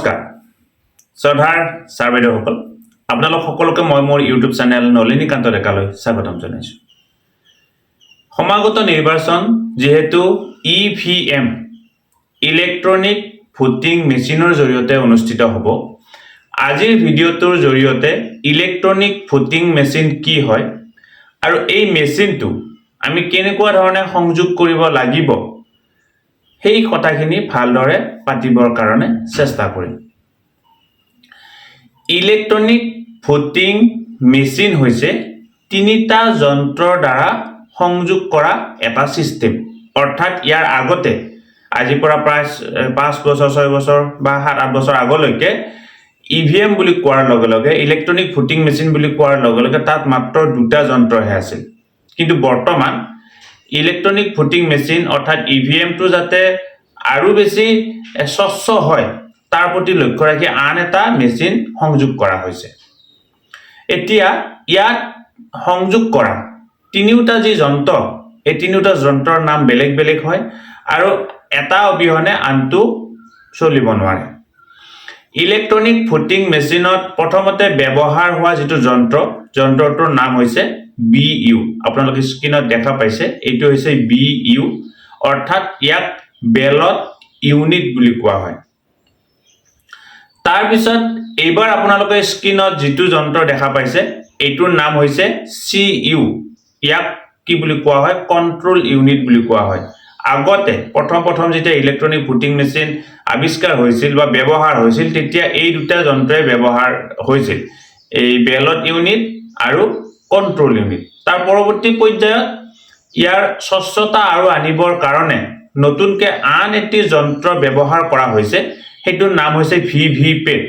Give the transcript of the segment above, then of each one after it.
নমস্কাৰ শ্ৰদ্ধাৰ ছাৰ বাইদেউসকল আপোনালোক সকলোকে মই মোৰ ইউটিউব চেনেল নলিনী কান্ত ডেকালৈ স্বাগতম জনাইছোঁ সমাগত নিৰ্বাচন যেহেতু EVM ইলেক্ট্ৰনিক ভোটিং মেচিনৰ জৰিয়তে অনুষ্ঠিত হ'ব আজিৰ ভিডিঅ'টোৰ জৰিয়তে ইলেক্ট্ৰনিক ভোটিং মেচিন কি হয় আৰু এই মেচিনটো আমি কেনেকুৱা ধৰণে সংযোগ কৰিব লাগিব সেই কথাখিনি ভালদৰে পাতিবৰ কাৰণে চেষ্টা কৰিম ইলেক্ট্ৰনিক ভোটিং মেচিন হৈছে তিনিটা যন্ত্ৰৰ দ্বাৰা সংযোগ কৰা এটা সিস্টেম অৰ্থাৎ ইয়াৰ আগতে আজি পৰা প্ৰায় 5 বছৰ 6 বছৰ বা 7-8 বছৰ আগলৈকে EVM বুলি কোৱাৰ লগে লগে ইলেক্ট্ৰনিক ভোটিং মেচিন বুলি কোৱাৰ লগে লগে তাত মাত্ৰ দুটা যন্ত্ৰহে আছিল কিন্তু বৰ্তমান ইলেক্ট্ৰনিক ভোটিং মেচিন অৰ্থাৎ EVM টো যাতে আৰু বেছি স্বচ্ছ হয় তাৰ প্ৰতি লক্ষ্য ৰাখি আন এটা মেচিন সংযোগ কৰা হৈছে এতিয়া ইয়াত সংযোগ কৰা তিনিটা যি যন্ত্ৰ এই তিনিটা যন্ত্ৰৰ নাম বেলেগ বেলেগ হয় আৰু এটা অবিহনে আনটো চলিব নোৱাৰে ইলেক্ট্ৰনিক ভোটিং মেচিনত প্ৰথমতে ব্যৱহাৰ হোৱা যেটো যন্ত্ৰটোৰ নাম হৈছে BU আপোনালোকে স্ক্ৰিনত দেখা পাইছে এইটো হৈছে BU অৰ্থাৎ ইয়াক বেলট ইউনিট বুলি কোৱা হয় তাৰ পিছত এইবাৰ আপোনালোকে স্ক্ৰিনত যেটো যন্ত্ৰ দেখা পাইছে এইটোৰ নাম হৈছে CU ইয়াক কি বুলি কোৱা হয় কন্ট্ৰোল ইউনিট বুলি কোৱা হয় আগতে প্ৰথম যেতিয়া ইলেক্ট্ৰনিক ভোটিং মেচিন আৱিষ্কাৰ হৈছিল বা ব্যৱহাৰ হৈছিল তেতিয়া এই দুটা যন্ত্ৰই ব্যৱহাৰ হৈছিল এই বেলট ইউনিট আৰু কন্ট্ৰোল ইউনিট তাৰ পৰৱৰ্তী পৰ্যায়ত ইয়াৰ স্বচ্ছতা আৰু আনিবৰ কাৰণে নতুনকে আন এটি যন্ত্ৰ ব্যৱহাৰ কৰা হৈছে হেতুৰ নাম হৈছে VVPAT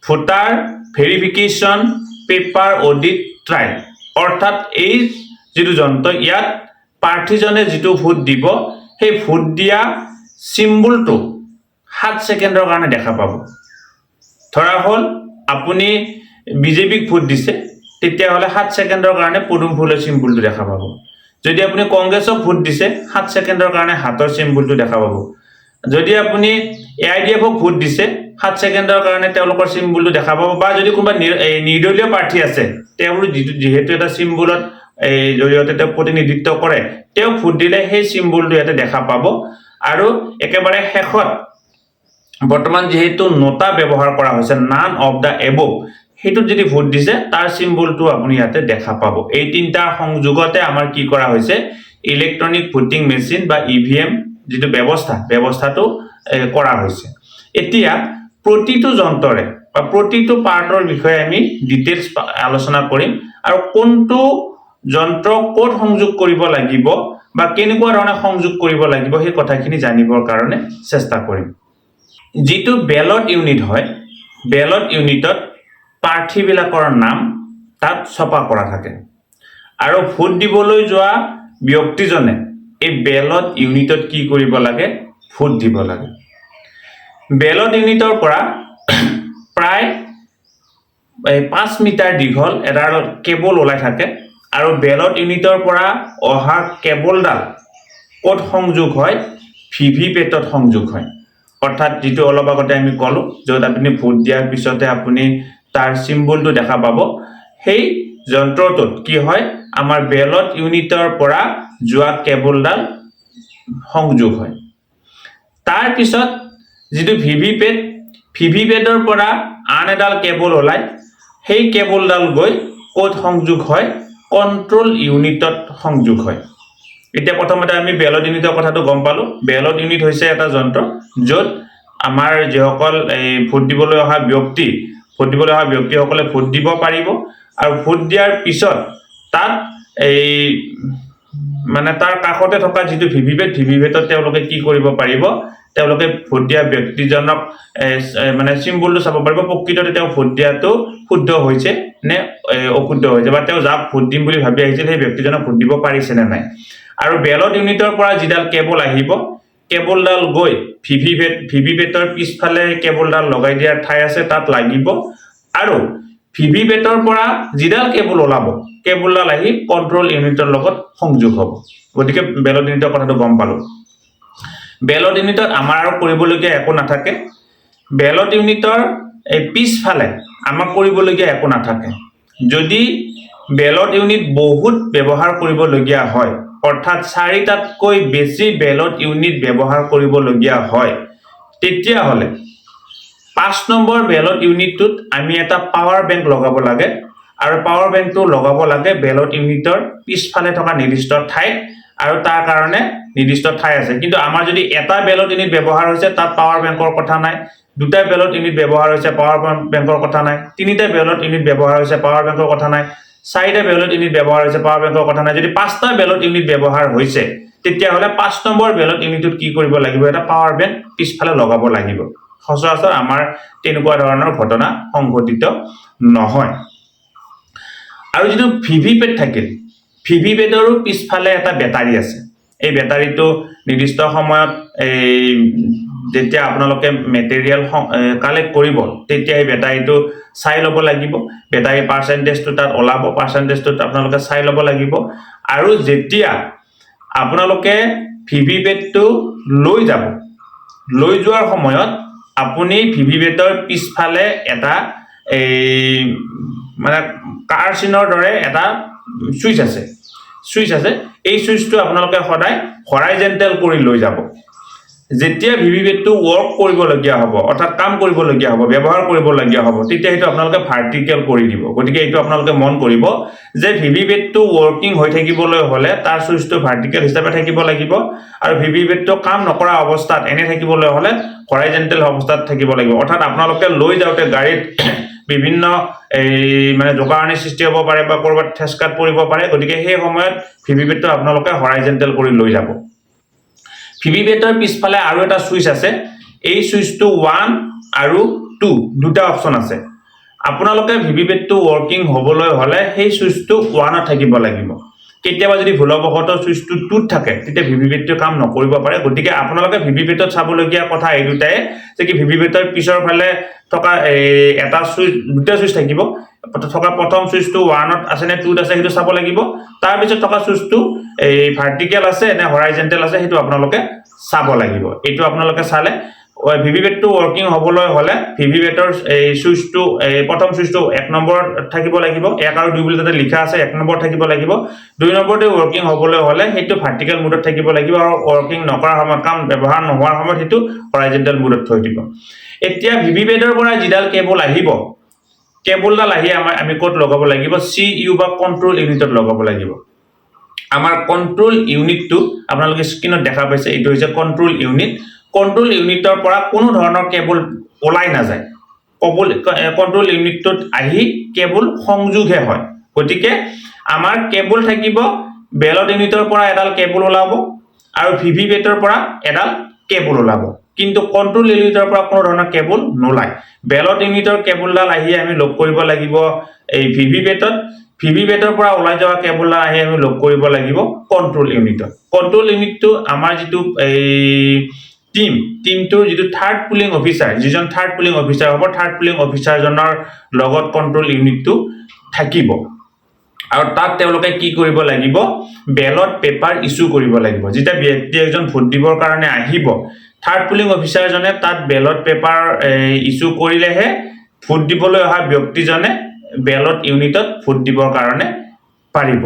voter verification paper audit trial অৰ্থাৎ এই যেটো যন্ত্ৰ ইয়াত প্ৰাৰ্থীজনে যেটো ভোট দিব সেই ভোট দিয়া সিম্বলটো 7 সেকেন্ডৰ কাৰণে দেখা পাব ধৰা হল আপুনি বিজেপিক ভোট দিছে তেতিয়া হলে 7 সেকেন্ডৰ কাৰণে পদুম ফুলৰ সিম্বলটো দেখা পাব যদি আপুনি কংগ্ৰেছক ভোট দিছে 7 সেকেন্ডৰ কাৰণে হাতৰ সিম্বলটো দেখা পাব যদি আপুনি AIDFক ভোট দিছে 7 সেকেন্ডৰ কাৰণে তেওঁলোকৰ সিম্বলটো দেখা পাব বা যদি কোনবা নিৰ্দলীয় প্ৰাৰ্থী আছে তেওঁলোক যেহেতু এটা সিম্বলত এই জৰিয়তে তেওঁ প্ৰতিনিধিত্ব কৰে তেওঁ ভোট দিলে সেই সিম্বলটো ইয়াতে দেখা পাব আৰু একেবাৰে শেষত বৰ্তমান যেহেতু নটা ব্যৱহাৰ কৰা হৈছে নান অফ দা এবভ হেতু যদি ভোট দিছে তাৰ সিম্বলটো আপুনি ইয়াতে দেখা পাব এই তিনটা সংযোগতে আমাৰ কি কৰা হৈছে ইলেক্ট্ৰনিক ভোটিং মেচিন বা EVM যেটো ব্যৱস্থাটো কৰা হৈছে এতিয়া প্ৰতিটো যন্ত্ৰৰে বা প্ৰতিটো পাৰ্টৰ বিষয়ে আমি ডিটেইলছ আলোচনা কৰিম আৰু কোনটো যন্ত্ৰ কোড সংযোগ কৰিব লাগিব বা কেনেকুৱা ধৰণে সংযোগ কৰিব লাগিব সেই কথাখিনি জানিবৰ কাৰণে চেষ্টা কৰিম যেটো বেলট ইউনিট হয় বেলট ইউনিটত প্ৰাৰ্থীবিলাকৰ নাম তাত ছপা কৰা থাকে আৰু ভোট দিবলৈ যোৱা ব্যক্তিজনে এই বেলট ইউনিটত কি কৰিব লাগে ভোট দিব লাগে বেলট ইউনিটৰ পৰা প্ৰায় 5 মিটাৰ দীঘল এটা কেবল ওলাই থাকে আৰু বেলট ইউনিটৰ পৰা অহা কেবলডাল কোড সংযোগ হয় ভিভিপেটত সংযোগ হয় অৰ্থাৎ যেটো অলপ আগতে আমি কলো যত আপুনি ভোট দিয়াৰ পিছতে আপুনি তাৰ সিম্বলটো দেখা পাব সেই যন্ত্ৰটোত কি হয় আমাৰ বেলট ইউনিটৰ পৰা যোৱা কেবলডাল সংযোগ হয় তাৰ পিছত যেটো ভিভিপেটৰ পৰা আন এডাল কেবল ওলাই সেই কেবলডাল গৈ কোড সংযোগ হয় কন্ট্ৰোল ইউনিটত সংযোগ হয় এতিয়া প্ৰথমতে আমি বেলট ইউনিটৰ কথাটো গম পালো বেলট ইউনিট হৈছে এটা যন্ত্ৰ যত আমাৰ যেসকল এই ভোট দিবলৈ অহা ব্যক্তিসকলে ভোট দিব পাৰিব আৰু ভোট দিয়াৰ পিছত তাত এই মানে তাৰ কাষতে থকা যেটো ভিভিপেটত তেওঁলোকে কি কৰিব পাৰিব তেওঁলোকে ভোট দিয়া ব্যক্তিজনক মানে সিম্বলটো চাব পাৰিব প্ৰকৃততে তেওঁ ভোট দিয়াটো শুদ্ধ হৈছে নে অশুদ্ধ হৈছে বা তেওঁ যাক ভোট দিম বুলি ভাবি আহিছিল সেই ব্যক্তিজনক ভোট দিব পাৰিছে নে নাই আৰু বেলট ইউনিটৰ পৰা যিডাল কেবল আহিব কেবলডাল গৈ ভিভিপেটৰ পিছফালে কেবলডাল লগাই দিয়াৰ ঠাই আছে তাত লাগিব আৰু ভিভিপেটৰ পৰা যিডাল কেবল ওলাব কেবলডাল আহি কন্ট্ৰোল ইউনিটৰ লগত সংযোগ হ'ব গতিকে বেলট ইউনিটৰ কথাটো গম পালো বেলট ইউনিটত আমাৰ আৰু কৰিবলগীয়া একো নাথাকে বেলট ইউনিটৰ এই পিছফালে আমাক কৰিবলগীয়া একো নাথাকে যদি বেলট ইউনিট বহুত ব্যৱহাৰ কৰিবলগীয়া হয় অৰ্থাৎ 4টাতকৈ বেছি বেলট ইউনিট ব্যৱহাৰ কৰিবলগীয়া হয় তেতিয়া হলে 5 নম্বৰ বেলট ইউনিটটোত আমি এটা পাৱাৰ বেংক লগাব লাগে আৰু পাৱাৰ বেংকটো লগাব লাগে বেলট ইউনিটৰ পিছফালে থকা নিৰ্দিষ্ট ঠাই আৰু তাৰ কাৰণে নিৰ্দিষ্ট ঠাই আছে কিন্তু আমাৰ যদি এটা বেলট ইউনিট ব্যৱহাৰ হৈছে তাত পাৱাৰ বেংকৰ কথা নাই দুটা বেলট ইউনিট ব্যৱহাৰ হৈছে পাৱাৰ বেংকৰ কথা নাই তিনিটা বেলট ইউনিট ব্যৱহাৰ হৈছে পাৱাৰ বেংকৰ কথা নাই চাৰিটা বেলট ইউনিট ব্যৱহাৰ হৈছে পাৱাৰ বেংকৰ কথা নাই যদি পাঁচটা বেলট ইউনিট ব্যৱহাৰ হৈছে তেতিয়া হলে 5 নম্বৰ বেলট ইউনিটত কি কৰিব লাগিব এটা পাৱাৰ বেংক পিছফালে লগাব লাগিব সচৰাচৰ আমাৰ তেনেকুৱা ধৰণৰ ঘটনা সংঘটিত নহয় আৰু যেটো ভিভিপেট থাকিল ভিভিপেটৰো পিছফালে এটা বেটাৰী আছে এই বেটাৰীটো নিৰ্দিষ্ট সময়ত এই যেতিয়া আপোনালোকে মেটেৰিয়েল কালেক্ট কৰিব তেতিয়া এই বেটাৰীটো চাই ল'ব লাগিব বেটাৰী পাৰ্চেন্টেজটো তাত ওলাব পাৰ্চেন্টেজটো আপোনালোকে চাই ল'ব লাগিব আৰু যেতিয়া আপোনালোকে ভিভিপেটটো লৈ যাব লৈ যোৱাৰ সময়ত আপুনি ভিভিপেটৰ পিছফালে এটা এই মানে কাৰ্চিনৰ দৰে এটা সুইচ আছে এই সুইচটো আপোনালোকে সদায় হৰাইজেন্টাল কৰি লৈ যাব যেতিয়া ভিভিপেটটো ওয়াৰ্ক কৰিবলগীয়া হ'ব অৰ্থাৎ কাম কৰিবলগীয়া হ'ব ব্যৱহাৰ কৰিবলগীয়া হ'ব তেতিয়া এটো আপোনালোকে ভাৰ্টিকেল কৰি দিব গতিকে এটো আপোনালোকে মন কৰিব যে ভিভিপেটটো ওয়াৰ্কিং হৈ থাকিবলৈ হলে তাৰ সুইচটো ভাৰ্টিকেল হিচাপে থাকিব লাগিব আৰু ভিভিপেটটো কাম নকৰা অৱস্থাত এনে থাকিবলৈ হলে হৰাইজেন্টাল অৱস্থাত থাকিব লাগিব অৰ্থাৎ আপোনালোকে লৈ যাওতে গাড়ীত বিভিন্ন এই মানে জোকাৰণি সৃষ্টি হ'ব পাৰে বা কৰবাত ঠেসকাত পৰিব পাৰে গতিকে সেই সময়ত ভিভিপেটটো আপোনালোকে হৰাইজেন্টাল কৰি লৈ যাব ভিভিপেটৰ পিছফালে আৰু এটা সুইচ আছে এই সুইচটো 1 আৰু 2 দুটা অপচন আছে আপোনালোকে ভিভিপেটটো ওয়ার্কিং হ'বলৈ হলে সেই সুইচটো 1 ত থাকিব লাগিব কেতিয়াবা যদি ভুলবশত সুইচটো 2 ত থাকে তেতিয়া ভিভিপেটটো কাম নকৰিব পাৰে গতিকে আপোনালোকে ভিভিপেটত চাবলগীয়া কথা এই দুটাই যে কি ভিভিপেটৰ পিছৰ ফালে থকা এটা সুইচ দুটা সুইচ থাকিব থকা প্ৰথম সুইচটো 1 ত আছে নে 2 ত আছে হেতু চাব লাগিব তাৰ পিছত থকা সুইচটো এই ভাৰ্টিকেল আছে নে হৰাইজেন্টাল আছে হেতু আপোনালোকে চাব লাগিব এটো আপোনালোকে চালে ভিভিপেটটো ওয়াৰ্কিং হ'বলৈ হলে ভিভিপেটৰ এই সুইচটো প্ৰথম সুইচটো 1 নম্বৰত থাকিব লাগিব 1 আৰু 2 বুলি তাতে লিখা আছে 1 নম্বৰ থাকিব লাগিব 2 নম্বৰতে ওয়াৰ্কিং হ'বলৈ হলে হেতু ভাৰ্টিকেল মোডত থাকিব লাগিব আৰু ওয়াৰ্কিং নকৰা সময়ত কাম ব্যৱহাৰ নোহোৱাৰ সময়ত হেতু হৰাইজেন্টাল মোডত থৈ দিব এতিয়া ভিভিপেটৰ পৰা জিডাল কেবল আহিব কেবলডাল আহি আমি কোড লগাব লাগিব সিইউ বা কন্ট্ৰোল ইউনিটত লগাব লাগিব আমাৰ কন্ট্ৰোল ইউনিটটো আপোনালোকে স্ক্ৰিনত দেখা পাইছে এটো হৈছে কন্ট্ৰোল ইউনিটৰ পৰা কোনো ধৰণৰ কেবল ওলাই না যায় কন্ট্ৰোল ইউনিটত আহি কেবল সংযোগহে হয় গতিকে আমাৰ কেবল থাকিব বেলট ইউনিটৰ পৰা এডাল কেবল ওলাব আৰু ভিভিপেটৰ পৰা এডাল কেবল ওলাব কিন্তু কন্ট্ৰোল ইউনিটৰ পৰা কোনো ধৰণৰ কেবল নোলায় বেলট ইউনিটৰ কেবলডাল আহি আমি লগ কৰিব লাগিব এই ভিভিপেটৰ পৰা ওলাই যোৱা কেবলডাল আহি আমি লগ কৰিব লাগিব কন্ট্ৰোল ইউনিটটো আমাৰ যেটো এই টিমটোৰ যেটো থাৰ্ড পুলিং অফিচাৰ যিজন থাৰ্ড পুলিং অফিচাৰ হ'ব থাৰ্ড পুলিং অফিচাৰজনৰ লগত কন্ট্ৰোল ইউনিটটো থাকিব আৰু তাত তেওঁলোকে কি কৰিব লাগিব বেলট পেপাৰ ইস্যু কৰিব লাগিব যেটা ব্যক্তি একজন ভোট দিবৰ কাৰণে আহিব থাৰ্ড পুলিং অফিচাৰজনে তাত বেলট পেপাৰ ইস্যু কৰিলেহে ভোট দিবলৈ অহা ব্যক্তিজনে বেলট ইউনিটত ভোট দিবৰ কাৰণে পাৰিব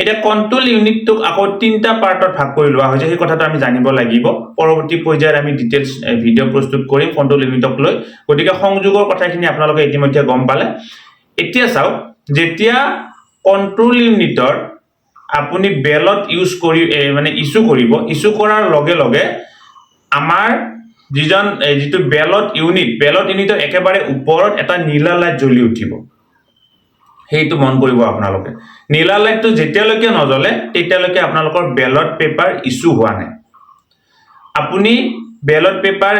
এটা কন্ট্ৰোল ইউনিটটোক আকৌ তিনটা পাৰ্টত ভাগ কৰি লোৱা হৈছে সেই কথাটো আমি জানিব লাগিব পৰৱৰ্তী পৰ্যায়ত আমি ডিটেইলছ ভিডিও প্ৰস্তুত কৰিম কন্ট্ৰোল ইউনিটক লৈ গতিকে সংযোগৰ কথাখিনি আপোনালোকে ইতিমধ্যে গম পালে এতিয়া চাও যেতিয়া কন্ট্ৰোল ইউনিটৰ আপুনি বেলট ইউজ কৰি মানে ইস্যু কৰাৰ লগে লগে আমাৰ যেটো বেলট ইউনিটৰ একেবাৰে ওপৰত এটা নীলা লাইট জ্বলি উঠিব হেইটো মন কৰিব আপোনালোকে নীলা লাইটটো যেতিয়ালৈকে নজ্বলে তেতিয়ালৈকে আপোনালোকৰ বেলট পেপাৰ ইস্যু হোৱা নাই আপুনি বেলট পেপাৰ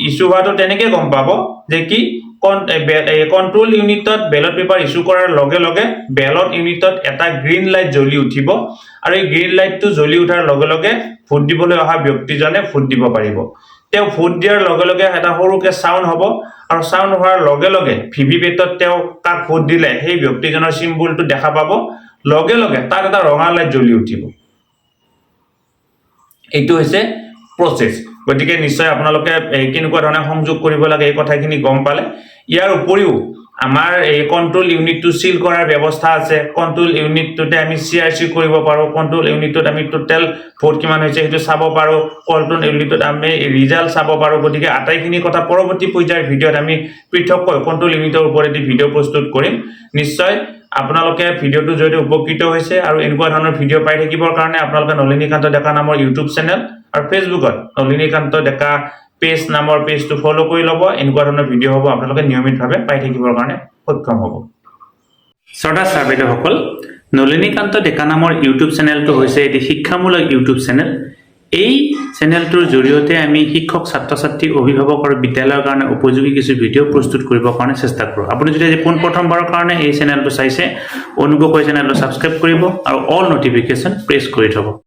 ইস্যু হোৱাটো তেনেকৈ গম পাব যে কি কন্ট্ৰোল ইউনিটত বেলট পেপাৰ ইস্যু কৰাৰ লগে লগে বেলট ইউনিটত এটা গ্ৰীন লাইট জ্বলি উঠিব আৰু এই গ্ৰীন লাইটটো জ্বলি উঠাৰ লগে লগে ভোট দিবলৈ অহা ব্যক্তিজনে ভোট দিব পাৰিব তেও ভোট দিয়াৰ লগে লগে এটা সৰুকে সাউন্ড হ'ব আৰু সাউন্ড হোৱাৰ লগে লগে ভিভিপেটত তেও কাক ভোট দিলে সেই ব্যক্তিজনৰ সিম্বলটো দেখা পাব লগে লগে তাত এটা ৰঙা লাইট জ্বলি উঠিব এইটো হৈছে প্ৰসেস গতিকে নিশ্চয় আপোনালোকে কেনেকুৱা ধৰণে সংযোগ কৰিব লাগে এই কথাখিনি গম পালে ইয়াৰ উপৰিও আমাৰ এই কন্ট্ৰোল ইউনিটটো সিল কৰাৰ ব্যৱস্থা আছে কন্ট্ৰোল ইউনিটটোতে আমি সিআৰসি কৰিব পাৰো কন্ট্ৰোল ইউনিটত আমি টোটাল ভোট কিমান হৈছে সেইটো চাব পাৰো কন্ট্ৰোল ইউনিটত আমি ৰিজাল্ট চাব পাৰো গতিকে আটাইখিনি কথা পৰৱৰ্তী পৰ্যায়ৰ ভিডিঅত আমি পৃথককৈ কন্ট্ৰোল ইউনিটৰ ওপৰতে ভিডিঅ প্ৰস্তুত কৰিম নিশ্চয় আপোনালোকে ভিডিঅটো যদি উপকৃত হৈছে আৰু এনেকুৱা ধৰণৰ ভিডিঅ পাই থাকিবৰ কাৰণে আপোনালোকে নলিনী কান্ত ডেকা নামৰ ইউটিউব চেনেল আৰু ফেসবুকত নলিনী কান্ত ডেকা পেজ নামৰ পেজটো ফলো কৰি লব এনেকুৱা ধৰণৰ ভিডিঅ হ'ব আপোনালোকে নিয়মিতভাৱে পাই থাকিবৰ কাৰণে সক্ষম হ'ব সদা সাৰ্বেদসকল নলিনী কান্ত ডেকা নামৰ ইউটিউব চেনেলটো হৈছে এটি শিক্ষামূলক ইউটিউব চেনেল এই চেনেলটোৰ জৰিয়তে আমি শিক্ষক ছাত্ৰ ছাত্ৰী অভিভাৱক আৰু বিদ্যালয়ৰ কাৰণে উপযোগী কিছু ভিডিঅ প্ৰস্তুত কৰিবৰ কাৰণে চেষ্টা কৰো আপুনি যদি আজি প্ৰথমবাৰৰ কাৰণে এই চেনেলটো চাইছে অনুগ্ৰহ কৰি চেনেলটো সাবস্ক্ৰাইব কৰিব আৰু অল নটিফিকেশন প্ৰেছ কৰি থব